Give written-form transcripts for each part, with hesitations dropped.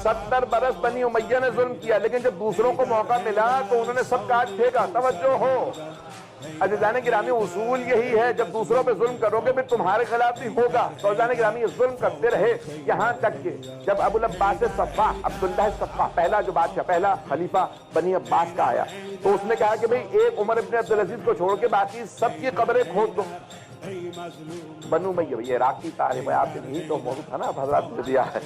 70 برس بنی امیہ نے ظلم کیا، لیکن جب دوسروں کو موقع ملا تو انہوں نے سب کاٹ پھینکا۔ توجہ ہو عزیزان گرامی، اصول یہی ہے، جب دوسروں پہ ظلم کرو گے پھر تمہارے خلاف بھی ہوگا۔ تو عزیزان گرامی، یہ ظلم کرتے رہے یہاں تک کہ جب ابو العباس صفا، عبداللہ صفا، پہلا جو بادشاہ، پہلا خلیفہ بنی عباس کا آیا، تو اس نے کہا کہ بھئی ایک عمر ابن عبدالعزیز کو چھوڑ کے باقی سب کی قبریں کھود دو۔ بنو امیہ، یہ عراق کی تاریخ ہے، آپ کے نہیں تو موضوع تھا نا، حضرات نے دیا ہے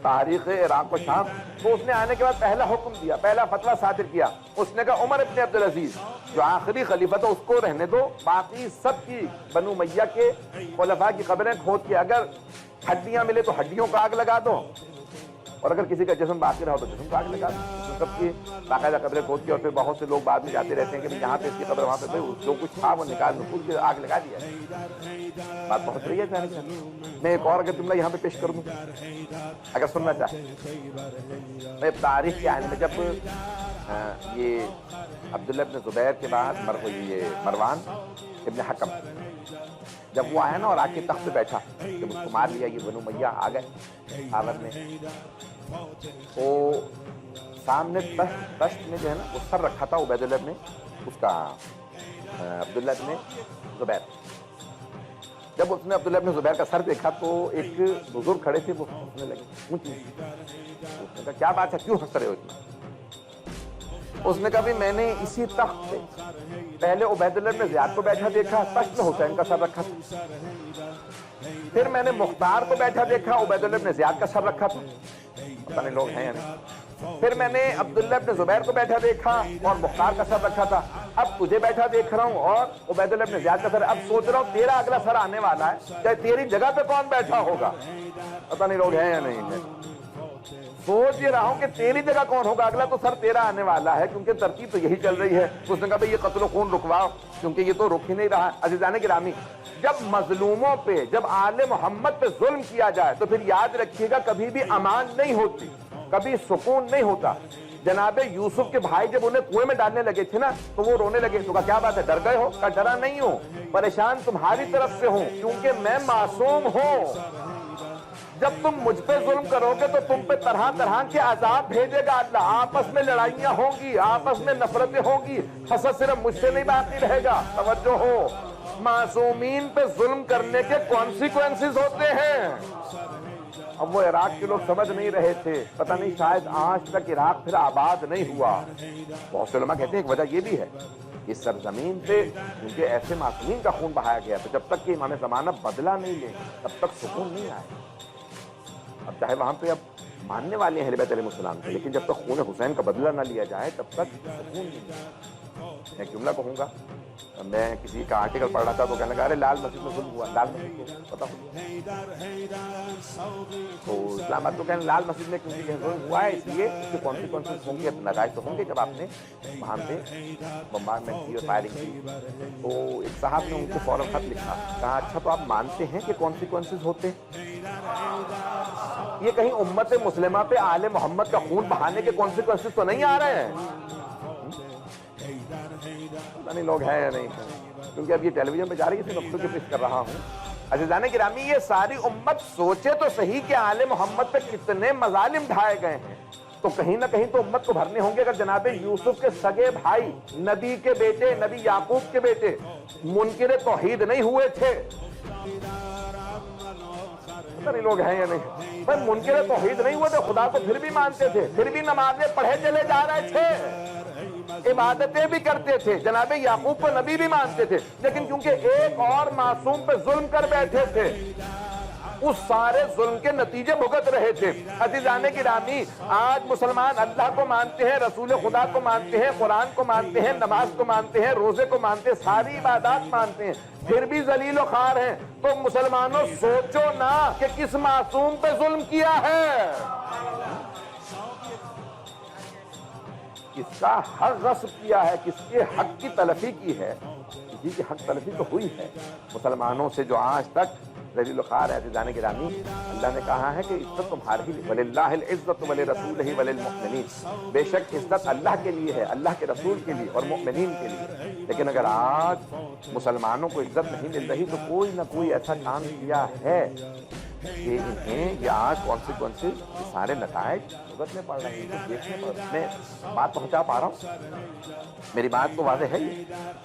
تاریخ عراق و شام۔ تو اس نے آنے کے بعد پہلا حکم دیا، پہلا فتویٰ صادر کیا، اس نے کہا عمر ابن عبدالعزیز جو آخری خلیفہ تھا اس کو رہنے دو، باقی سب کی بنو امیہ کے خلفاء کی قبریں کھود کے اگر ہڈیاں ملے تو ہڈیوں کو آگ لگا دو، اور اگر کسی کا جسم باقی رہا تو جسم کو آگ لگا دو۔ سب کی باقاعدہ قبریں کھود کی، اور پھر بہت سے لوگ بعد میں جاتے رہتے ہیں کہ یہاں پہ اس کی قبر، وہاں پہ جو کچھ تھا وہ نکال نکول کے آگ لگا دیا۔ بات بہت رہی ہے، میں ایک اور اگر جملہ یہاں پہ پیش کر دوں اگر سننا چاہے۔ میں تاریخ کے آئین میں جب یہ عبداللہ ابن زبیر کے بعد یہ مروان ابن حکم جب وہ آیا نا اور آ کے تخت پہ بیٹھا، جب اس کو مار لیا، یہ بنو امیہ آ گئے آور میں، تو سامنے تشت میں جو ہے نا وہ سر رکھا تھا عبید اللہ نے اس کا، عبداللہ ابن زبیر۔ جب اس نے عبداللہ ابن زبیر کا سر دیکھا تو ایک بزرگ کھڑے تھے، وہ ہنسنے لگے، اس نے کہا کیا بات ہے، کیوں ہنس رہے ہو اتنا؟ اس نے کہا بھی میں نے اسی تخت پہ پہلے عبید اللہ ابن زیاد کو بیٹھا دیکھا، تخت میں حسین کا سر رکھا تھا، پھر میں نے مختار کو بیٹھا دیکھا، عبید اللہ ابن زیاد کا سر رکھا تھا، پتہ نہیں لوگ ہیں یا نہیں، پھر میں نے عبداللہ ابن زبیر کو بیٹھا دیکھا اور مختار کا سر رکھا تھا، اب تجھے بیٹھا دیکھ رہا ہوں اور عبید اللہ ابن زیاد کا سر، اب سوچ رہا ہوں تیرا اگلا سر آنے والا ہے، کہ تیری جگہ پہ کون بیٹھا ہوگا، پتہ نہیں لوگ ہیں یا نہیں، سوچ یہ رہا ہوں کہ تیری جگہ کون ہوگا، اگلا تو سر تیرا آنے والا ہے، کیونکہ ترتیب تو یہی چل رہی ہے۔ اس نے کہا بھئی یہ قتل و خون رکواؤ، کیونکہ یہ تو رک ہی نہیں رہا۔ عزیزان گرامی، جب مظلوموں پہ، جب آل محمد پہ ظلم کیا جائے تو پھر یاد رکھیے گا کبھی بھی امان نہیں ہوتی، کبھی سکون نہیں ہوتا۔ جناب یوسف کے بھائی جب انہیں کنویں میں ڈالنے لگے تھے نا تو وہ رونے لگے، تو کہا کیا بات ہے، ڈر گئے ہو؟ کہا ڈرا نہیں ہوں، پریشان تمہاری طرف سے ہوں، کیونکہ میں معصوم ہوں، جب تم مجھ پہ ظلم کرو گے تو تم پہ طرح طرح کے عذاب بھیجے گا اللہ، آپس میں لڑائیاں ہوں گی، آپس میں نفرتیں ہوں گی، حسد صرف مجھ سے نہیں باقی رہے گا۔ توجہ ہو، معصومین پہ ظلم کرنے کے کانسیکوینسز ہوتے ہیں۔ اب وہ عراق کے لوگ سمجھ نہیں رہے تھے، پتہ نہیں شاید آج تک عراق پھر آباد نہیں ہوا۔ بہت سے علماء کہتے ہیں ایک وجہ یہ بھی ہے، اس سرزمین پہ کیونکہ ایسے معصومین کا خون بہایا گیا، تو جب تک کہ امام زمانہ بدلہ نہیں لے تب تک سکون نہیں آئے۔ اب چاہے وہاں پہ اب ماننے والے ہیں اہل بیت علیہ السلام کے، لیکن جب تک خون حسین کا بدلہ نہ لیا جائے تب تک سکون نہیں آئے۔ میں ایک جملہ کہوں گا، میں کسی کا آرٹیکل پڑھ رہا تھا تو کہنے لگا ارے لال مسجد میں ظلم ہوا، لال مسجد کو پتہ ہو تو اسلام آباد تو کہنے لال مسجد میں کیونکہ ظلم ہوا ہے اس لیے اس کے کانسیکوینسز ہوں گے، نتائج تو ہوں گے۔ جب آپ نے وہاں پہ بمبارمنٹ کی اور فائرنگ کی تو ایک صاحب نے ان کو فوراً خط لکھا، کہا اچھا تو آپ مانتے ہیں کہ کانسیکوینسز ہوتے ہیں؟ یہ کہیں امت مسلمہ پہ آل محمد کا خون بہانے کے کانسیکوینسز تو نہیں آ رہے ہیں؟ پتہ نہیں لوگ ہیں یا نہیں ہیں، کیونکہ اب یہ ٹیلی ویژن پہ جا رہی ہے، اسی نقطے کی پیش کر رہا ہوں۔ عزیزان گرامی، یہ ساری امت سوچے تو صحیح کہ آل محمد پہ کتنے مظالم ڈھائے گئے ہیں، تو کہیں نہ کہیں تو امت کو بھرنے ہوں گے۔ اگر جناب یوسف کے سگے بھائی، نبی کے بیٹے، نبی یعقوب کے بیٹے منکر توحید نہیں ہوئے تھے، پتہ نہیں لوگ ہیں یا نہیں، پر منکر توحید نہیں ہوئے تھے، خدا کو پھر بھی مانتے تھے، پھر بھی نمازیں پڑھے چلے جا رہے تھے، عبادتیں بھی کرتے تھے، جناب یعقوب کو نبی بھی مانتے تھے، لیکن کیونکہ ایک اور معصوم پہ ظلم کر بیٹھے تھے، اس سارے ظلم کے نتیجے بھگت رہے تھے۔ عزیزان گرامی، آج مسلمان اللہ کو مانتے ہیں، رسول خدا کو مانتے ہیں، قرآن کو مانتے ہیں، نماز کو مانتے ہیں، روزے کو مانتے ہیں، ساری عبادات مانتے ہیں، پھر بھی ذلیل و خوار ہیں۔ تو مسلمانوں سوچو نا کہ کس معصوم پہ ظلم کیا ہے، کس کا حق غصب کیا ہے، کس کے حق کی تلفی کی ہے، کسی کی حق تلفی تو ہوئی ہے۔ مسلمانوں سے جو آج تک ذلیل و خوار ہے، عزیزان گرامی، اللہ نے کہا ہے کہ عزت تمہاری ہی، وَلِلَّهِ الْعِزَّةُ وَلِرَسُولِهِ وَلِلْمُؤْمِنِينَ، بے شک عزت اللہ کے لیے ہے، اللہ کے رسول کے لیے اور مؤمنین کے لیے۔ لیکن اگر آج مسلمانوں کو عزت نہیں مل رہی تو کوئی نہ کوئی ایسا کام کیا ہے کہ انہیں یہ آج کانسیکوینسز سارے نتائج بھگتنے پڑ رہے ہیں، دیکھنے پڑ رہے ہیں۔ میں بات پہنچا پا رہا ہوں؟ میری بات تو واضح ہے یہ؟